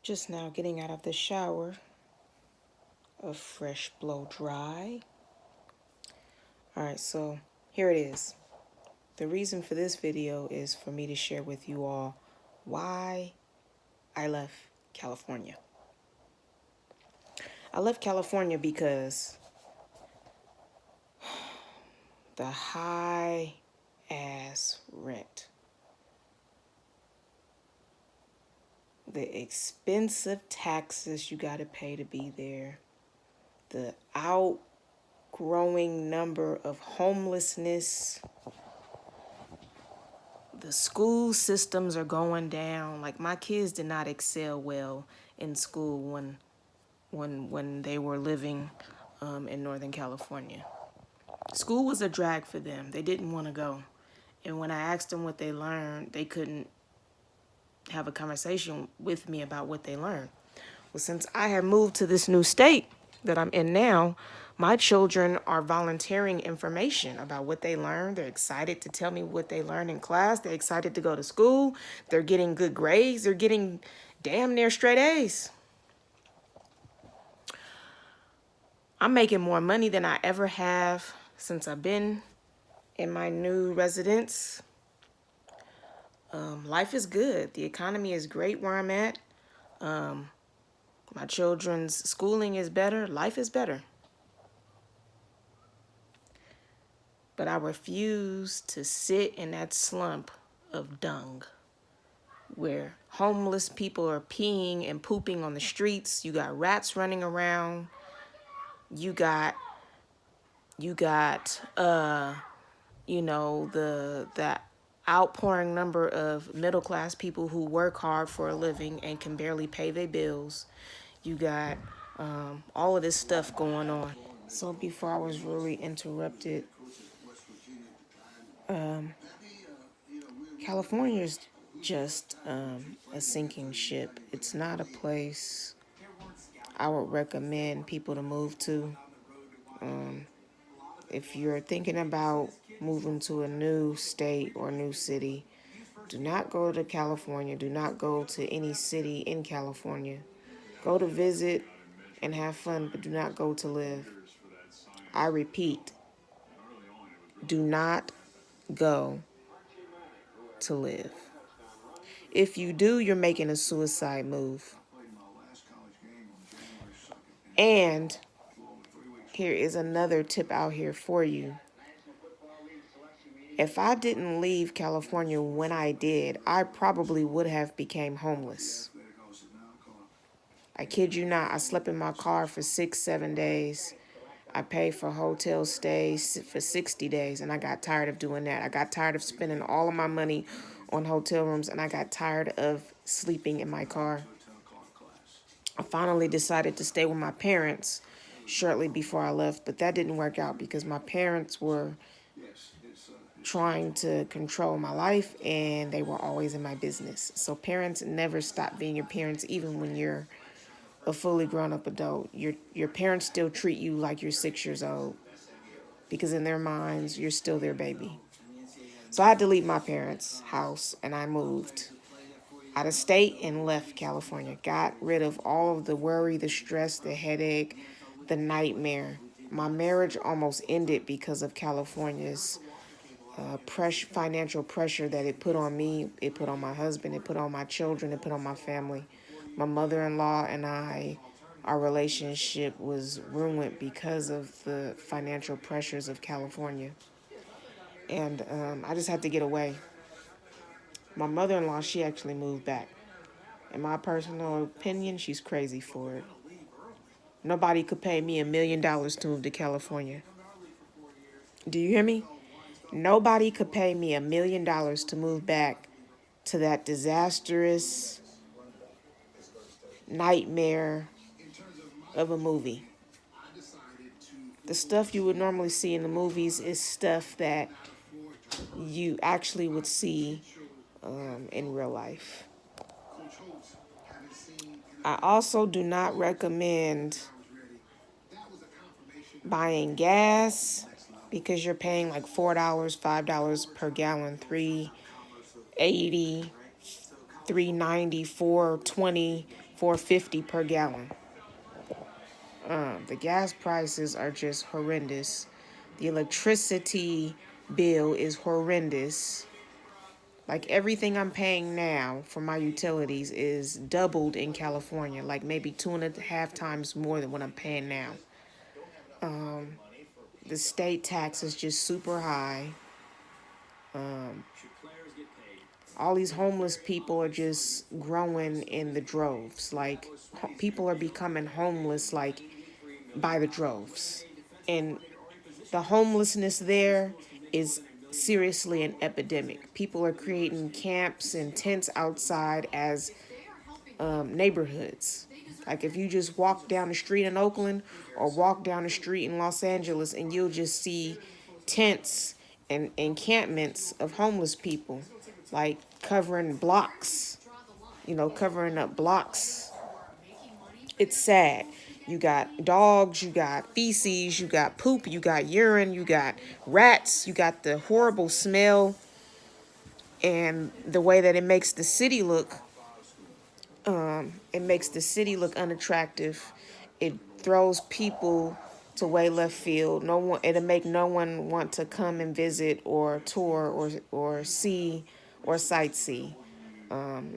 Just now getting out of the shower, a fresh blow dry. All right, so here it is. The reason for this video is for me to share with you all why I left California. I left California because the high ass rent, the expensive taxes you got to pay to be there, the outgrowing number of homelessness, the school systems are going down. Like, my kids did not excel well in school when they were living in Northern California. School was a drag for them. They didn't want to go. And when I asked them what they learned, they couldn't have a conversation with me about what they learned. Well, since I have moved to this new state that I'm in now, my children are volunteering information about what they learned. They're excited to tell me what they learned in class. They're excited to go to school. They're getting good grades. They're getting damn near straight A's. I'm making more money than I ever have since I've been in my new residence. Life is good. The economy is great where I'm at. My children's schooling is better. Life is better. But I refuse to sit in that slump of dung where homeless people are peeing and pooping on the streets. You got rats running around. You got the outpouring number of middle-class people who work hard for a living and can barely pay their bills. You got all of this stuff going on. So before I was really interrupted, California is just a sinking ship. It's not a place I would recommend people to move to. If you're thinking about moving to a new state or new city, do not go to California. Do not go to any city in California. Go to visit and have fun, but do not go to live. I repeat, do not go to live. If you do, you're making a suicide move. And here is another tip out here for you. If I didn't leave California when I did, I probably would have became homeless. I kid you not, I slept in my car for 6-7 days. I paid for hotel stays for 60 days, and I got tired of doing that. I got tired of spending all of my money on hotel rooms, and I got tired of sleeping in my car. I finally decided to stay with my parents shortly before I left, but that didn't work out because my parents were trying to control my life, and they were always in my business. So parents never stop being your parents, even when you're a fully grown-up adult. Your parents still treat you like you're 6 years old because in their minds, you're still their baby. So I had to leave my parents' house, and I moved out of state and left California. Got rid of all of the worry, the stress, the headache, the nightmare. My marriage almost ended because of California's financial pressure that it put on me, it put on my husband, it put on my children, it put on my family. My mother-in-law and I, our relationship was ruined because of the financial pressures of California. And I just had to get away. My mother-in-law, she actually moved back. In my personal opinion, she's crazy for it. Nobody could pay me $1 million to move to California. Do you hear me? Nobody could pay me $1 million to move back to that disastrous nightmare of a movie. The stuff you would normally see in the movies is stuff that you actually would see in real life. I also do not recommend buying gas because you're paying like $4, $5 per gallon, $3.80, $3.90, $4.20 4.50 per gallon. The gas prices are just horrendous. The electricity bill is horrendous. Like everything I'm paying now for my utilities is doubled in California, like maybe 2.5 times more than what I'm paying now. The state tax is just super high. All these homeless people are just growing in the droves. Like people are becoming homeless like by the droves. And the homelessness there is seriously an epidemic. People are creating camps and tents outside as neighborhoods. Like if you just walk down the street in Oakland or walk down the street in Los Angeles, and you'll just see tents and encampments of homeless people, like covering blocks, covering up blocks. It's sad. You got dogs, you got feces, you got poop, you got urine, you got rats, you got the horrible smell, and the way that it makes the city look. It makes the city look unattractive. It throws people to way left field. No one. It'll make no one want to come and visit or tour or see or sightsee.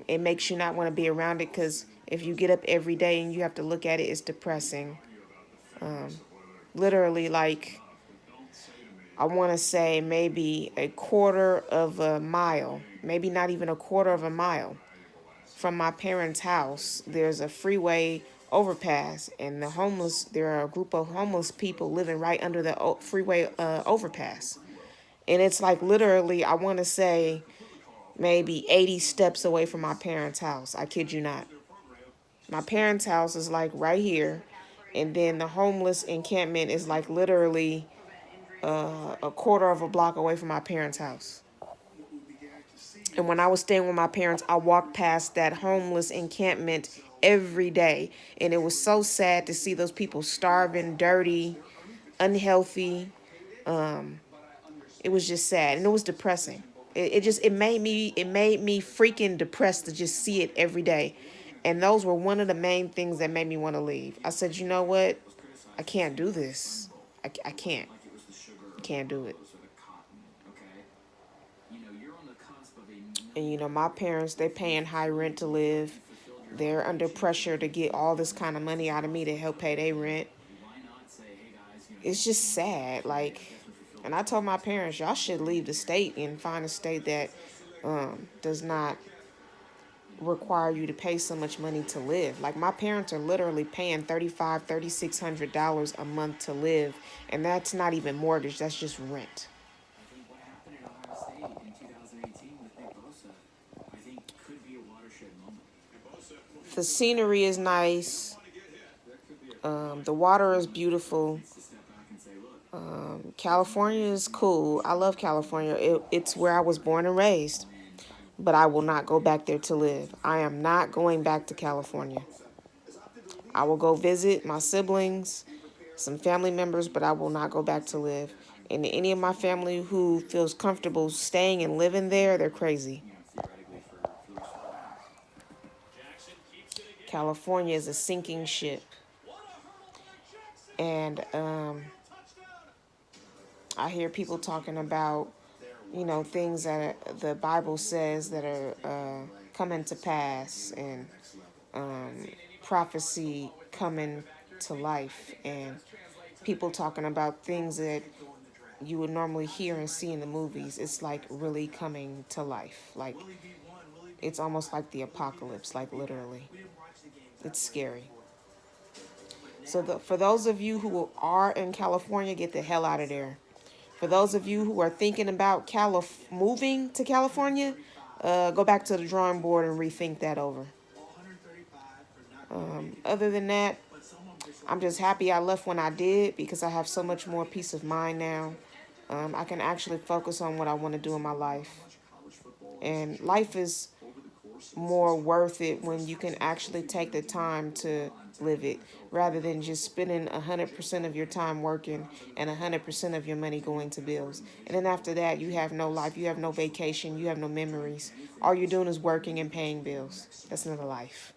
It makes you not want to be around it because if you get up every day and you have to look at it, it's depressing. Literally, like I want to say maybe a quarter of a mile, maybe not even a quarter of a mile from my parents' house, there's a freeway overpass, and there are a group of homeless people living right under the freeway overpass. And it's like literally, I want to say maybe 80 steps away from my parents' house. I kid you not. My parents' house is like right here, and then the homeless encampment is like literally a quarter of a block away from my parents' house. And when I was staying with my parents, I walked past that homeless encampment every day. And it was so sad to see those people starving, dirty, unhealthy. It was just sad and it was depressing. It made me freaking depressed to just see it every day. And those were one of the main things that made me want to leave. I said, you know what? I can't do this. I can't. I can't do it. And my parents, they're paying high rent to live. They're under pressure to get all this kind of money out of me to help pay their rent. It's just sad. Like, and I told my parents, y'all should leave the state and find a state that does not require you to pay so much money to live. Like my parents are literally paying $3,600 a month to live, and that's not even mortgage, that's just rent. The scenery is nice. The water is beautiful. California is cool. I love California. It's where I was born and raised. But I will not go back there to live. I am not going back to California. I will go visit my siblings, some family members, but I will not go back to live. And any of my family who feels comfortable staying and living there, they're crazy. California is a sinking ship. And I hear people talking about, things that the Bible says that are coming to pass, and prophecy coming to life, and people talking about things that you would normally hear and see in the movies. It's like really coming to life. Like it's almost like the apocalypse, like literally. It's scary. So for those of you who are in California, get the hell out of there. For those of you who are thinking about moving to California, go back to the drawing board and rethink that over. Other than that, I'm just happy I left when I did because I have so much more peace of mind now. I can actually focus on what I want to do in my life. And life is more worth it when you can actually take the time to live it rather than just spending 100% of your time working and 100% of your money going to bills. And then after that, you have no life, you have no vacation, you have no memories. All you're doing is working and paying bills. That's not a life.